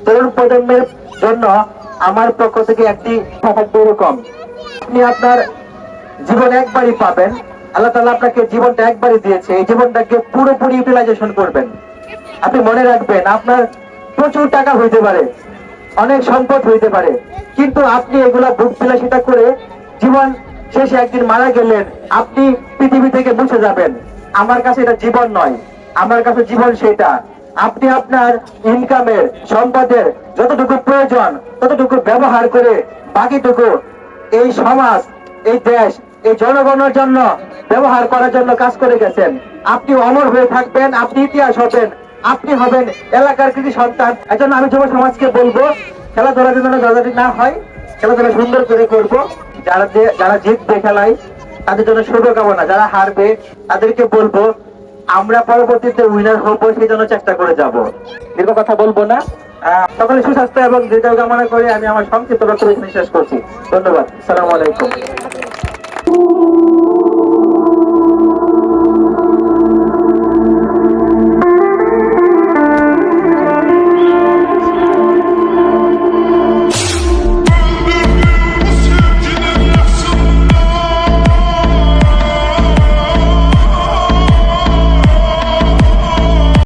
তরুণ প্রজন্মের জন্য আমার পক্ষ থেকে একটি থাকবে এরকম, আপনি আপনার জীবন একবারই পাবেন। আল্লাহ তাআলা আপনাকে জীবনটা একবারই দিয়েছে, এই জীবনটাকে পুরোপুরি ইউটিলাইজেশন করবেন। আপনি মনে রাখবেন, আপনার প্রচুর টাকা হইতে পারে, অনেক সম্পদ হইতে পারে, কিন্তু আপনি এগুলা ভোগ বিলাসিতা করে জীবন শেষে একদিন মারা গেলেন, আপনি পৃথিবী থেকে মুছে যাবেন। আমার কাছে এটা জীবন নয়, আমার কাছে জীবন সেটা আপনি আপনার ইনকামের, সম্পদের যতটুকু প্রয়োজন ততটুকু ব্যবহার করে বাকিটুকু এই সমাজ, এই দেশ, এই জনগণের জন্য ব্যবহার করার জন্য কাজ করে গেছেন। আপনি অমর হয়ে থাকবেন, আপনি ইতিহাস হবেন, আপনি হবেন এলাকার কৃতি সন্তান। এজন্য আমি যুব সমাজকে বলবো, খেলাধুলার জন্য যাতে না হয়, খেলাধুলা সুন্দর করে করবো। যারা জিতবে খেলায় তাদের জন্য শুভকামনা, যারা হারবে তাদেরকে বলবো আমরা পরবর্তীতে উইনার হবো, সেই জন্য চেষ্টা করে যাব। দীর্ঘ কথা বলবো না, সকলে সুস্বাস্থ্য এবং দীর্ঘ কামনা করে আমি আমার সংক্ষিপ্ত বক্তব্য শেষ করছি। ধন্যবাদ। আসসালামু আলাইকুম।